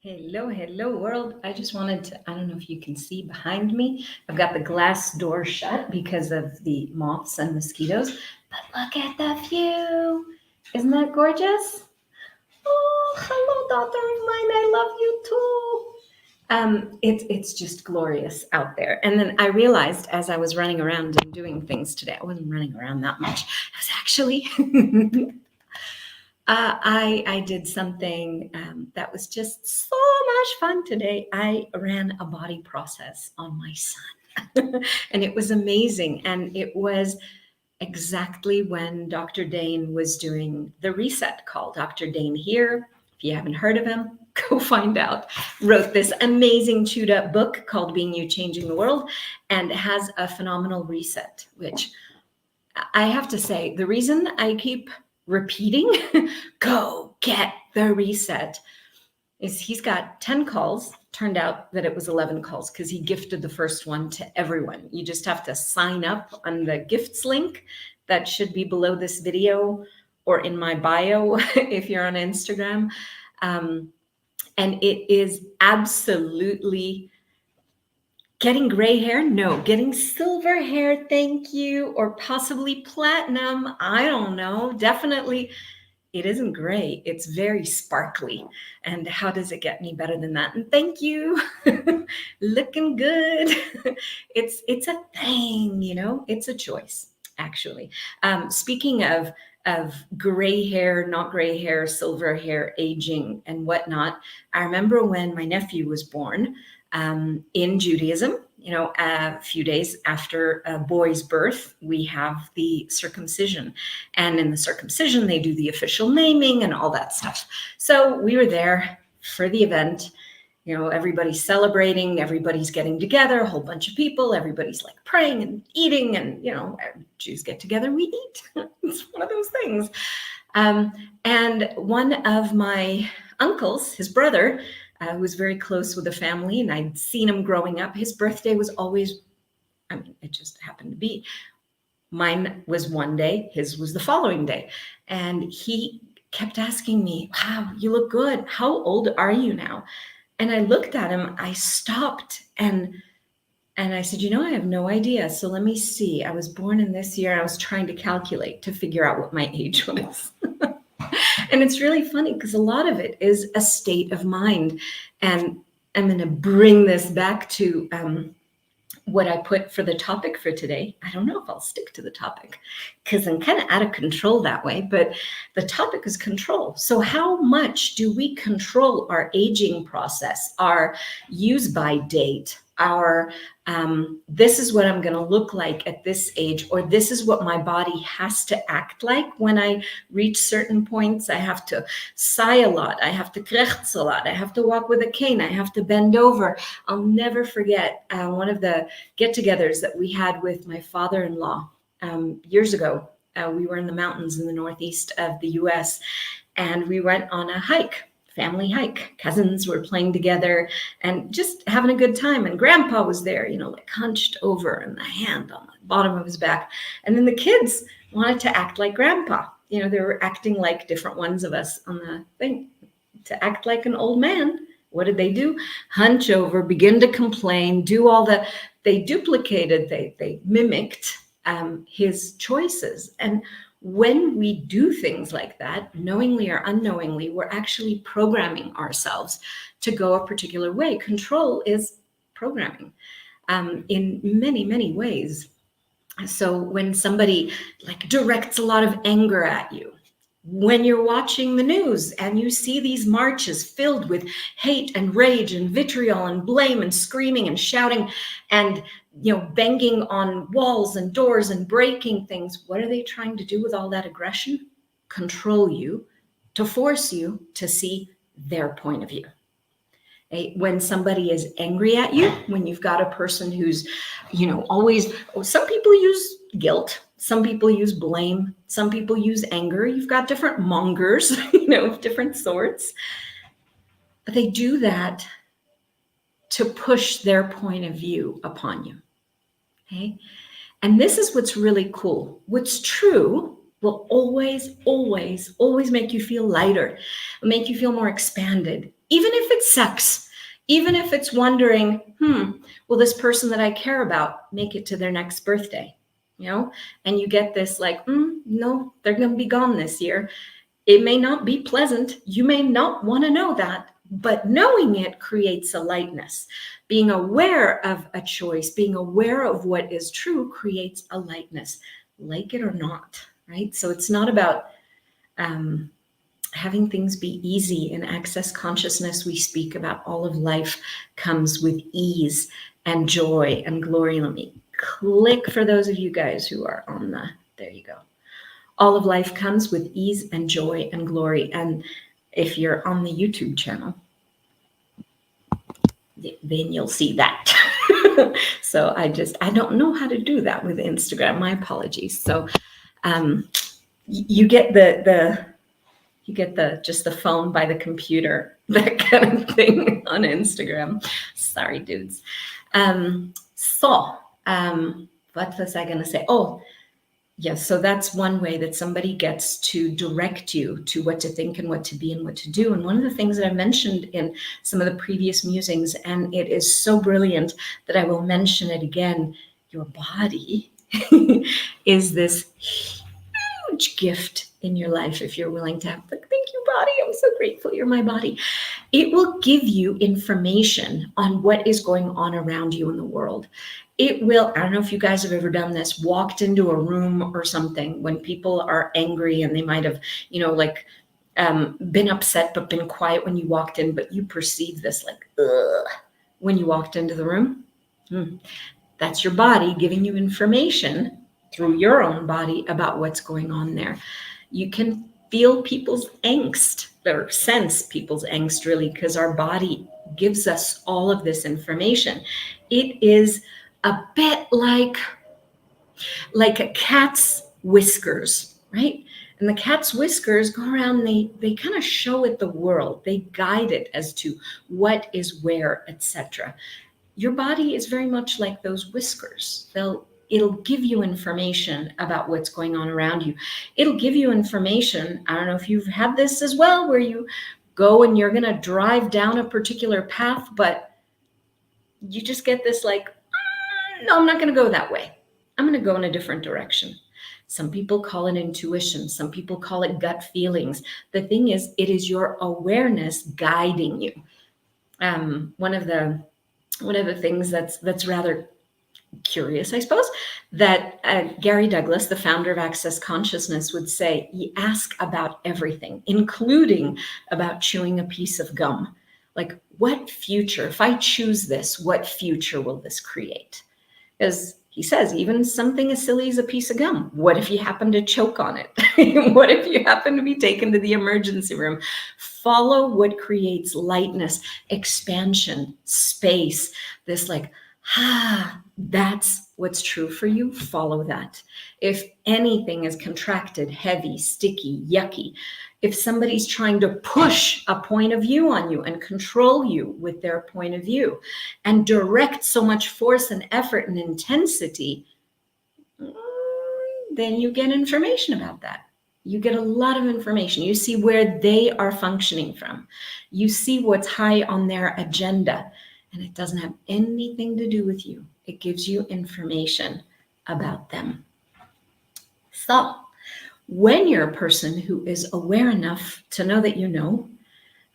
Hello, world. I just wanted to, I don't know if you can see behind me. I've got the glass door shut because of the moths and mosquitoes, but look at the view. Isn't that gorgeous? Oh, hello, daughter of mine. I love you too. It's just glorious out there. And then I realized as I was running around and doing things today, I wasn't running around that much. I was actually I did something that was just so much fun today. I ran a body process on my son, and it was amazing. And it was exactly when Dr. Dain was doing the reset call. Dr. Dain Heer, if you haven't heard of him, go find out. Wrote this amazing chewed up book called Being You Changing the World, and has a phenomenal reset, which I have to say, the reason I keep repeating, go get the reset, is he's got 10 calls. Turned out that it was 11 calls because he gifted the first one to everyone. You just have to sign up on the gifts link that should be below this video or in my bio if you're on Instagram. And it is absolutely getting gray hair? No. Getting silver hair, thank you. Or possibly platinum. I don't know. Definitely, it isn't gray. It's very sparkly. And how does it get any better than that? And thank you. Looking good. It's a thing, you know. It's a choice, actually. Speaking of gray hair, not gray hair, silver hair, aging and whatnot, I remember when my nephew was born. In Judaism, you know, a few days after a boy's birth, we have the circumcision. And in the circumcision, they do the official naming and all that stuff. So we were there for the event. You know, everybody's celebrating, everybody's getting together, a whole bunch of people, everybody's like praying and eating. And, you know, Jews get together, we eat. It's one of those things. And one of my uncles, his brother, who was very close with the family, and I'd seen him growing up. His birthday was always, I mean, it just happened to be. Mine was one day, his was the following day. And he kept asking me, wow, you look good. How old are you now? And I looked at him, I stopped and I said, you know, I have no idea. So let me see. I was born in this year. I was trying to calculate to figure out what my age was. And it's really funny because a lot of it is a state of mind. And I'm going to bring this back to what I put for the topic for today. I don't know if I'll stick to the topic because I'm kind of out of control that way, but the topic is control. So how much do we control our aging process, our use by date, our this is what I'm going to look like at this age, or this is what my body has to act like when I reach certain points. I have to sigh a lot. I have to krechts a lot. I have to walk with a cane. I have to bend over. I'll never forget one of the get-togethers that we had with my father-in-law years ago. We were in the mountains in the northeast of the US, and we went on a hike. Family hike. Cousins were playing together and just having a good time. And grandpa was there, you know, like hunched over and the hand on the bottom of his back. And then the kids wanted to act like grandpa. You know, they were acting like different ones of us on the thing. To act like an old man. What did they do? Hunch over, begin to complain, do all the, they duplicated, they mimicked his choices. And when we do things like that, knowingly or unknowingly, we're actually programming ourselves to go a particular way. Control is programming in many, many ways. So when somebody like directs a lot of anger at you, when you're watching the news and you see these marches filled with hate and rage and vitriol and blame and screaming and shouting and, you know, banging on walls and doors and breaking things, what are they trying to do with all that aggression? Control you, to force you to see their point of view. When somebody is angry at you, when you've got a person who's, you know, always, some people use guilt, some people use blame, some people use anger. You've got different mongers, you know, of different sorts. But they do that to push their point of view upon you. Okay? And this is what's really cool. What's true will always, always, always make you feel lighter, make you feel more expanded. even if it sucks, even if it's wondering, will this person that I care about make it to their next birthday? And you get this like, no, they're going to be gone this year. It may not be pleasant. You may not want to know that, but knowing it creates a lightness. Being aware of a choice, being aware of what is true creates a lightness, like it or not, right? So it's not about having things be easy. In Access Consciousness, we speak about all of life comes with ease and joy and glory. Let me click for those of you guys who are on there you go. All of life comes with ease and joy and glory. And if you're on the YouTube channel, then you'll see that. So I don't know how to do that with Instagram. My apologies. So you get just the phone by the computer, that kind of thing on Instagram. Sorry, dudes. What was I going to say? Oh, yes. So that's one way that somebody gets to direct you to what to think and what to be and what to do. And one of the things that I mentioned in some of the previous musings, and it is so brilliant that I will mention it again, your body is this huge gift in your life. If you're willing to have the thank you, body, I'm so grateful you're my body. It will give you information on what is going on around you in the world. It will, I don't know if you guys have ever done this, walked into a room or something when people are angry and they might have, been upset but been quiet when you walked in, but you perceive this like, ugh, when you walked into the room. That's your body giving you information through your own body about what's going on there. You can feel people's angst, or sense people's angst, really, because our body gives us all of this information. It is a bit like a cat's whiskers, right? And the cat's whiskers go around, they kind of show it the world. They guide it as to what is where, etc. Your body is very much like those whiskers. It'll give you information about what's going on around you. It'll give you information. I don't know if you've had this as well, where you go and you're going to drive down a particular path, but you just get this like, no, I'm not going to go that way. I'm going to go in a different direction. Some people call it intuition. Some people call it gut feelings. The thing is, it is your awareness guiding you. One of the things that's rather curious, I suppose, that Gary Douglas, the founder of Access Consciousness, would say, you ask about everything, including about chewing a piece of gum. Like, what future, if I choose this, what future will this create? Because he says, even something as silly as a piece of gum, what if you happen to choke on it? What if you happen to be taken to the emergency room? Follow what creates lightness, expansion, space, this like, that's what's true for you. Follow that. If anything is contracted, heavy, sticky, yucky, if somebody's trying to push a point of view on you and control you with their point of view and direct so much force and effort and intensity, then you get information about that. You get a lot of information. You see where they are functioning from. You see what's high on their agenda. And it doesn't have anything to do with you. It gives you information about them. So when you're a person who is aware enough to know that you know,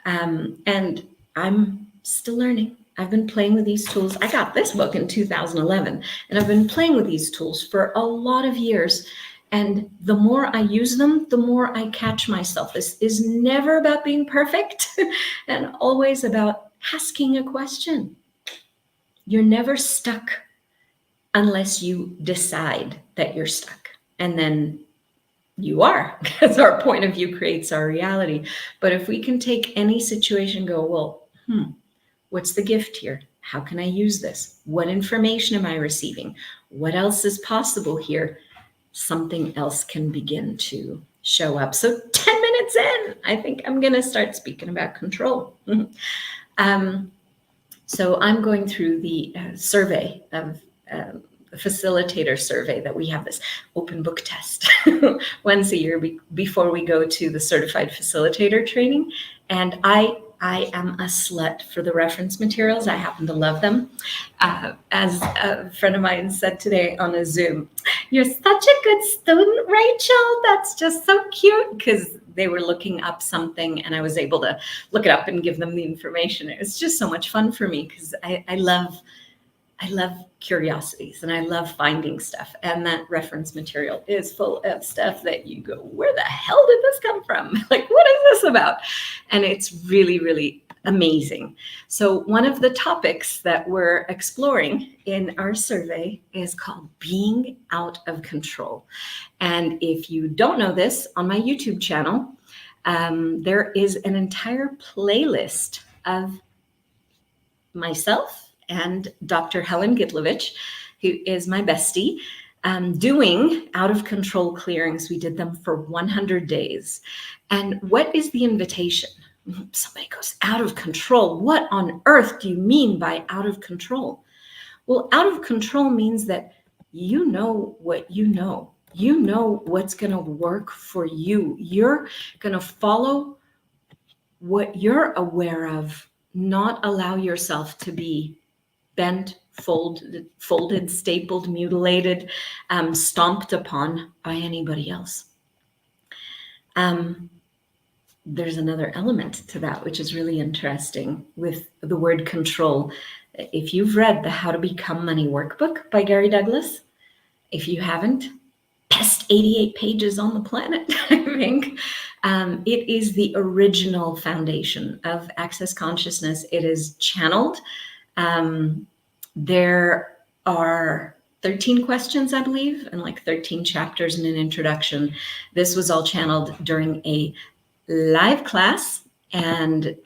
and I'm still learning. I've been playing with these tools. I got this book in 2011, and I've been playing with these tools for a lot of years. And the more I use them, the more I catch myself. This is never about being perfect and always about asking a question. You're never stuck unless you decide that you're stuck. And then you are, because our point of view creates our reality. But if we can take any situation and go, well, what's the gift here? How can I use this? What information am I receiving? What else is possible here? Something else can begin to show up. So 10 minutes in, I think I'm going to start speaking about control. So I'm going through the survey of the facilitator survey that we have, this open book test once a year before we go to the certified facilitator training. And I I am a slut for the reference materials. I happen to love them. As a friend of mine said today on a Zoom, "You're such a good student, Rachel. That's just so cute," because they were looking up something and I was able to look it up and give them the information. It was just so much fun for me because I love curiosities and I love finding stuff. And that reference material is full of stuff that you go, where the hell did this come from? Like, what is this about? And it's really, really amazing. So one of the topics that we're exploring in our survey is called being out of control. And if you don't know this, on my YouTube channel, there is an entire playlist of myself and Dr. Helen Gitlovich, who is my bestie, doing out of control clearings. We did them for 100 days. And what is the invitation? Somebody goes, out of control. What on earth do you mean by out of control? Well, out of control means that you know what you know. You know what's going to work for you. You're going to follow what you're aware of, not allow yourself to be bent, folded, stapled, mutilated, stomped upon by anybody else. There's another element to that, which is really interesting with the word control. If you've read the How to Become Money workbook by Gary Douglas, if you haven't, best 88 pages on the planet, I think. It is the original foundation of Access Consciousness. It is channeled. There are 13 questions, I believe, and like 13 chapters and an introduction. This was all channeled during a live class, and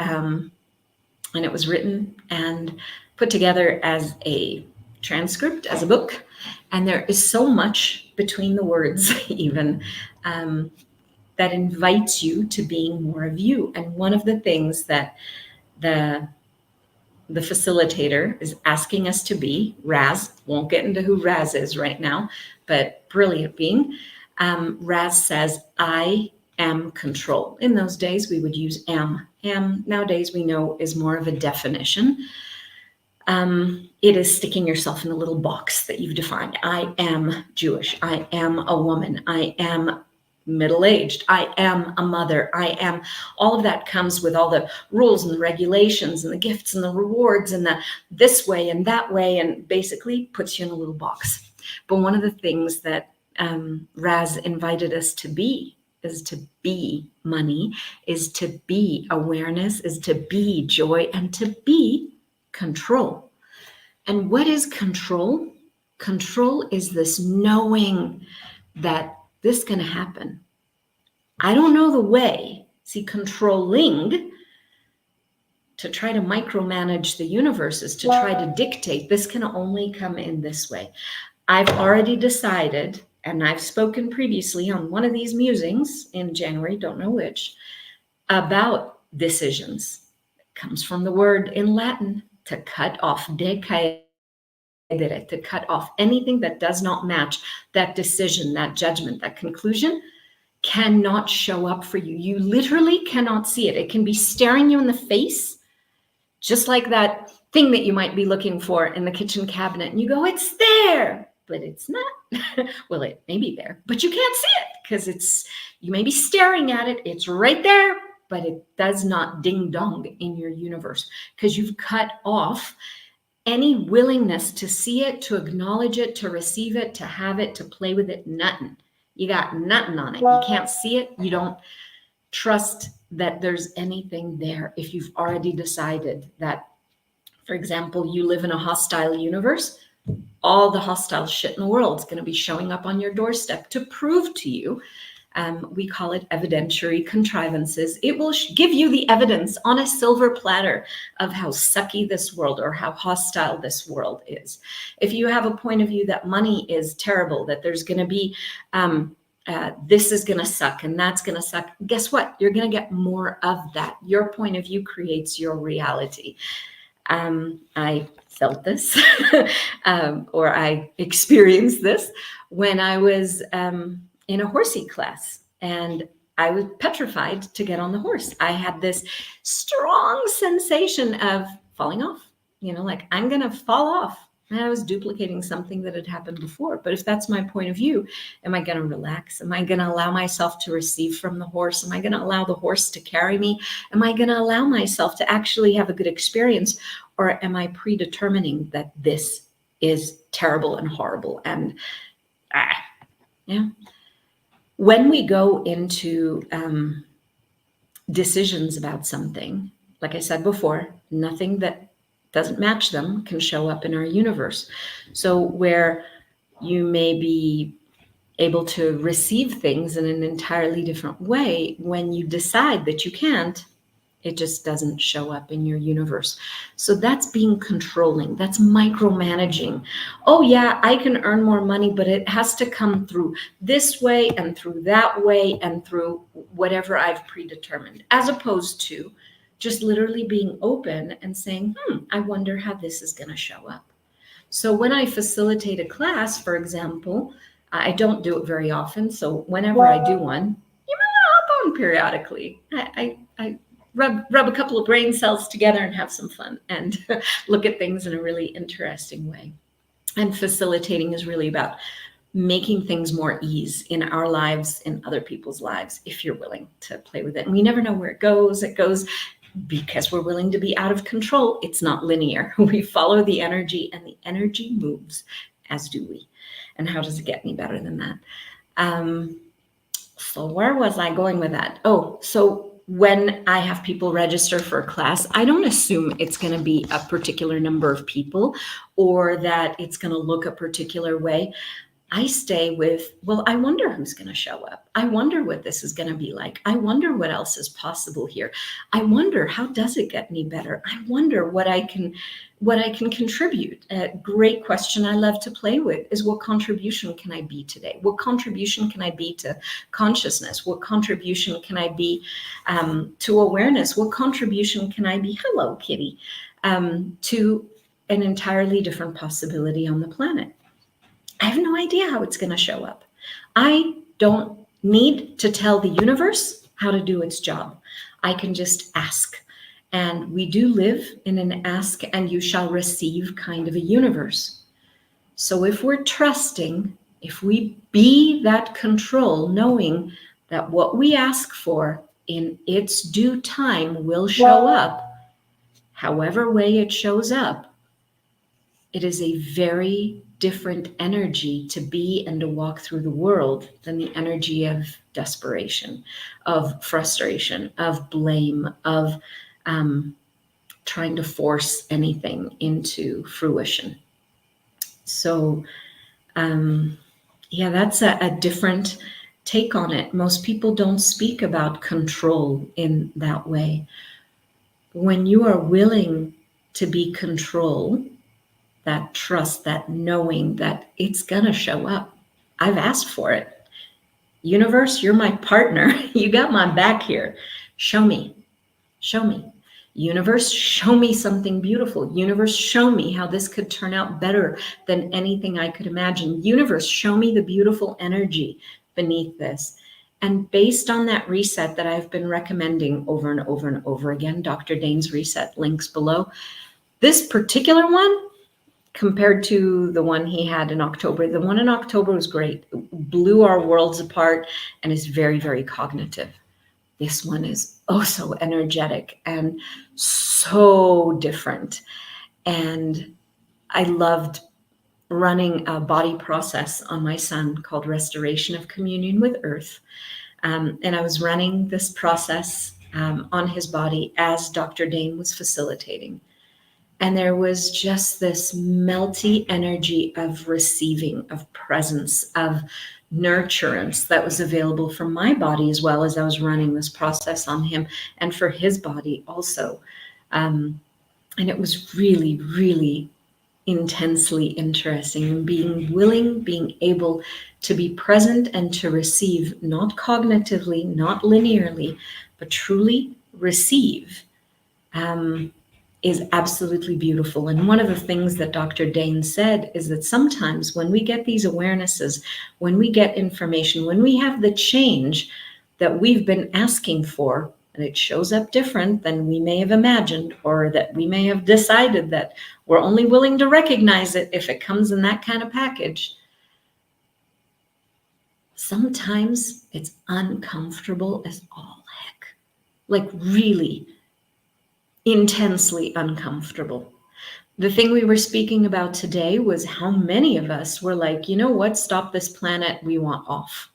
it was written and put together as a transcript, as a book. And there is so much between the words, even, that invites you to being more of you. And one of the things that the facilitator is asking us to be, Raz, won't get into who Raz is right now, but brilliant being, Raz says, I am control. In those days, we would use am. Am, nowadays, we know is more of a definition. It is sticking yourself in a little box that you've defined. I am Jewish. I am a woman. I am middle-aged. I am a mother. I am. All of that comes with all the rules and the regulations and the gifts and the rewards and the this way and that way, and basically puts you in a little box. But one of the things that Raz invited us to be is to be money, is to be awareness, is to be joy, and to be control. And what is control? Control is this knowing that this is going to happen. I don't know the way. See, controlling, to try to micromanage the universe, is to try to dictate. This can only come in this way. I've already decided, and I've spoken previously on one of these musings in January, don't know which, about decisions. It comes from the word in Latin, to cut off, decaedere, to cut off anything that does not match that decision, that judgment, that conclusion cannot show up for you. You literally cannot see it. It can be staring you in the face, just like that thing that you might be looking for in the kitchen cabinet, and you go, it's there, but it's not. Well, it may be there, but you can't see it because you may be staring at it. It's right there, but it does not ding dong in your universe because you've cut off any willingness to see it, to acknowledge it, to receive it, to have it, to play with it. Nothing. You got nothing on it. You can't see it. You don't trust that there's anything there. If you've already decided that, for example, you live in a hostile universe, all the hostile shit in the world is going to be showing up on your doorstep to prove to you. We call it evidentiary contrivances. It will give you the evidence on a silver platter of how sucky this world or how hostile this world is. If you have a point of view that money is terrible, that there's going to be, this is going to suck and that's going to suck, guess what? You're going to get more of that. Your point of view creates your reality. I felt this or I experienced this when I was in a horsey class, and I was petrified to get on the horse. I had this strong sensation of falling off, like I'm going to fall off. And I was duplicating something that had happened before. But if that's my point of view, am I going to relax? Am I going to allow myself to receive from the horse? Am I going to allow the horse to carry me? Am I going to allow myself to actually have a good experience? Or am I predetermining that this is terrible and horrible? And when we go into decisions about something, like I said before, nothing that doesn't match them can show up in our universe. So where you may be able to receive things in an entirely different way, when you decide that you can't, it just doesn't show up in your universe. So that's being controlling. That's micromanaging. Oh yeah, I can earn more money, but it has to come through this way and through that way and through whatever I've predetermined, as opposed to just literally being open and saying, I wonder how this is going to show up. So when I facilitate a class, for example, I don't do it very often. So whenever I do one, you might hop on periodically. I rub a couple of brain cells together and have some fun and look at things in a really interesting way. And facilitating is really about making things more ease in our lives, in other people's lives, if you're willing to play with it. And we never know where it goes. It goes because we're willing to be out of control. It's not linear. We follow the energy and the energy moves, as do we. And how does it get any better than that? So where was I going with that? Oh, so when I have people register for a class, I don't assume it's going to be a particular number of people or that it's going to look a particular way. I stay with, well, I wonder who's going to show up. I wonder what this is going to be like. I wonder what else is possible here. I wonder, how does it get any better? I wonder what I can contribute. A great question I love to play with is, what contribution can I be today? What contribution can I be to consciousness? What contribution can I be to awareness? What contribution can I be, hello, kitty, to an entirely different possibility on the planet? I have no idea how it's going to show up. I don't need to tell the universe how to do its job. I can just ask. And we do live in an ask and you shall receive kind of a universe. So if we're trusting, if we be that control, knowing that what we ask for in its due time will show up, however way it shows up, it is a very different energy to be and to walk through the world than the energy of desperation, of frustration, of blame, of trying to force anything into fruition. So, that's a different take on it. Most people don't speak about control in that way. When you are willing to be control, that trust, that knowing that it's gonna show up. I've asked for it. Universe, you're my partner. You got my back here. Show me. Show me. Universe, show me something beautiful. Universe, show me how this could turn out better than anything I could imagine. Universe, show me the beautiful energy beneath this. And based on that reset that I've been recommending over and over and over again, Dr. Dain's reset, links below, this particular one, compared to the one he had in October. The one in October was great, it blew our worlds apart and is very, very cognitive. This one is oh so energetic and so different. And I loved running a body process on my son called Restoration of Communion with Earth. And I was running this process on his body as Dr. Dain was facilitating. And there was just this melty energy of receiving, of presence, of nurturance that was available for my body as well as I was running this process on him and for his body also. And it was really, really intensely interesting, and being willing, being able to be present and to receive, not cognitively, not linearly, but truly receive. Is absolutely beautiful. And one of the things that Dr. Dain said is that sometimes when we get these awarenesses, when we get information, when we have the change, that we've been asking for, and it shows up different than we may have imagined, or that we may have decided that we're only willing to recognize it if it comes in that kind of package. Sometimes it's uncomfortable as all heck, like really intensely uncomfortable. The thing we were speaking about today was how many of us were like, you know what, stop this planet, we want off.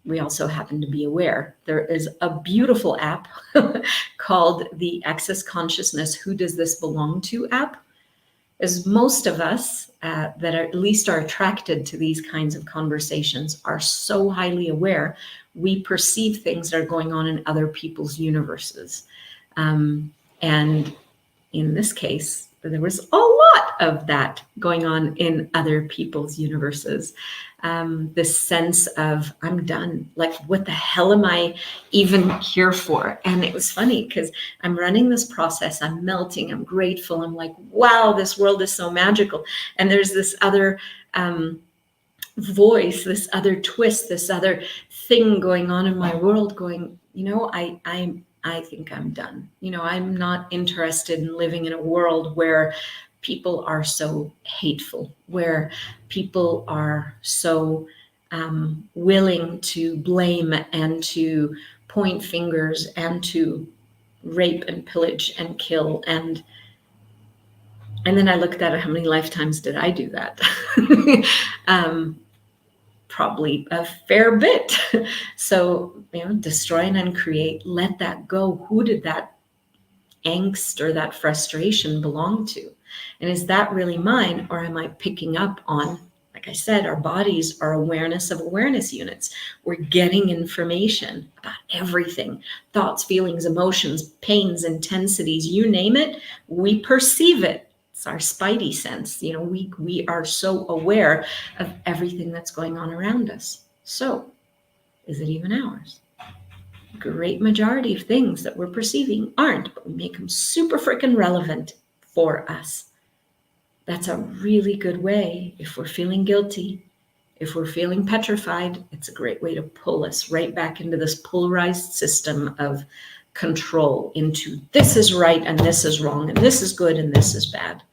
We also happen to be aware. There is a beautiful app called the Access Consciousness Who Does This Belong To app. As most of us that are, at least are attracted to these kinds of conversations are so highly aware, we perceive things that are going on in other people's universes. And in this case, there was a lot of that going on in other people's universes. This sense of, I'm done. Like, what the hell am I even here for? And it was funny because I'm running this process. I'm melting. I'm grateful. I'm like, wow, this world is so magical. And there's this other voice, this other twist, this other thing going on in my world going, you know, I think I'm done. You know, I'm not interested in living in a world where people are so hateful, where people are so willing to blame and to point fingers and to rape and pillage and kill. And then I looked at it, how many lifetimes did I do that? Probably a fair bit. So, you know, destroy and uncreate, let that go. Who did that angst or that frustration belong to? And is that really mine? Or am I picking up on, like I said, our bodies are awareness of awareness units. We're getting information about everything, thoughts, feelings, emotions, pains, intensities, you name it, we perceive it. It's our spidey sense. You know, we are so aware of everything that's going on around us. So is it even ours? Great majority of things that we're perceiving aren't, but we make them super freaking relevant for us. That's a really good way. If we're feeling guilty, if we're feeling petrified, it's a great way to pull us right back into this polarized system of control, into this is right and this is wrong and this is good and this is bad.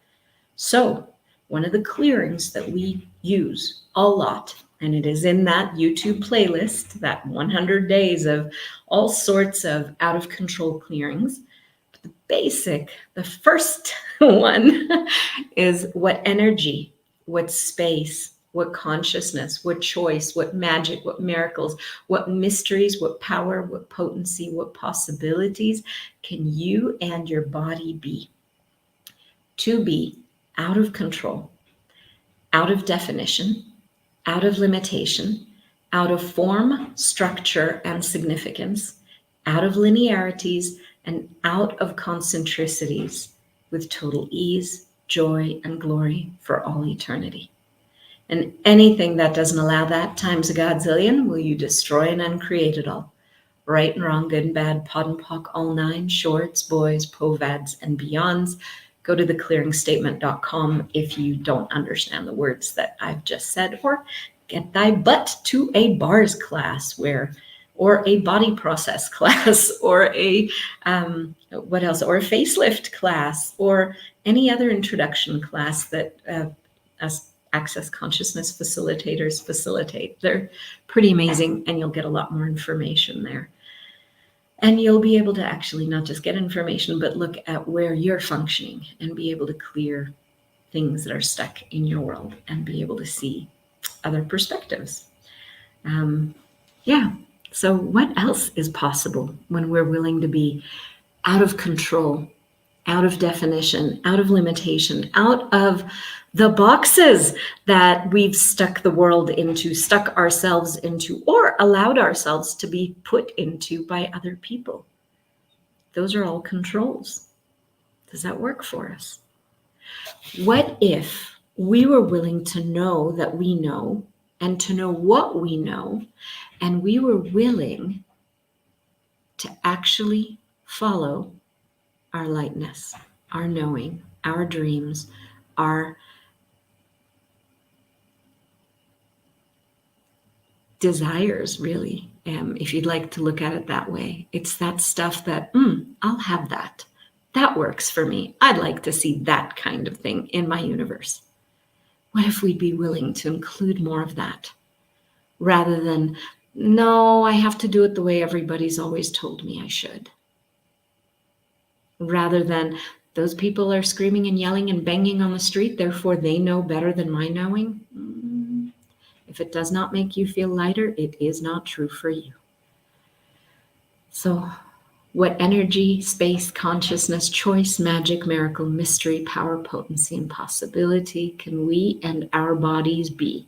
So one of the clearings that we use a lot, and it is in that YouTube playlist, that 100 days of all sorts of out of control clearings. But the basic, the first one is what energy, what space, what consciousness, what choice, what magic, what miracles, what mysteries, what power, what potency, what possibilities can you and your body be to be out of control, out of definition, out of limitation, out of form, structure, and significance, out of linearities, and out of concentricities, with total ease, joy, and glory for all eternity. And anything that doesn't allow that times a godzillion, will you destroy and uncreate it all? Right and wrong, good and bad, pod and pock, all nine, shorts, boys, povads, and beyonds. Go to theclearingstatement.com if you don't understand the words that I've just said, or get thy butt to a bars class or a body process class, or a what else, or a facelift class, or any other introduction class that us Access Consciousness facilitators facilitate. They're pretty amazing, and you'll get a lot more information there. And you'll be able to actually not just get information, but look at where you're functioning and be able to clear things that are stuck in your world and be able to see other perspectives. So what else is possible when we're willing to be out of control, out of definition, out of limitation, out of the boxes that we've stuck the world into, stuck ourselves into, or allowed ourselves to be put into by other people? Those are all controls. Does that work for us? What if we were willing to know that we know, and to know what we know, and we were willing to actually follow our lightness, our knowing, our dreams, our desires, really, if you'd like to look at it that way. It's that stuff that, I'll have that. That works for me. I'd like to see that kind of thing in my universe. What if we'd be willing to include more of that rather than, no, I have to do it the way everybody's always told me I should. Rather than, those people are screaming and yelling and banging on the street, therefore they know better than my knowing. If it does not make you feel lighter, it is not true for you. So, what energy, space, consciousness, choice, magic, miracle, mystery, power, potency, and possibility can we and our bodies be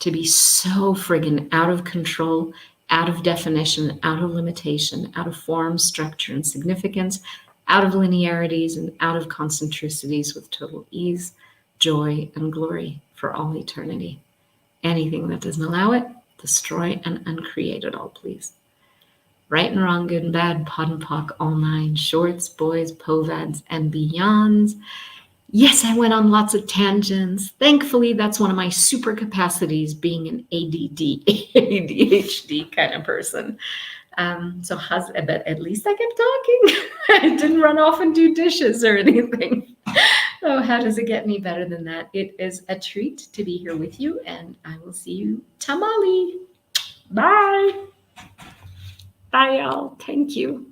to be so friggin' out of control, out of definition, out of limitation, out of form, structure, and significance, out of linearities, and out of concentricities with total ease, joy, and glory for all eternity. Anything that doesn't allow it, destroy and uncreate it all, please. Right and wrong, good and bad, pod and pock, all nine, shorts, boys, povads, and beyonds. Yes, I went on lots of tangents. Thankfully, that's one of my super capacities, being an ADD, ADHD kind of person. But at least I kept talking. I didn't run off and do dishes or anything. Oh, how does it get any better than that? It is a treat to be here with you, and I will see you tamale. Bye. Bye, y'all. Thank you.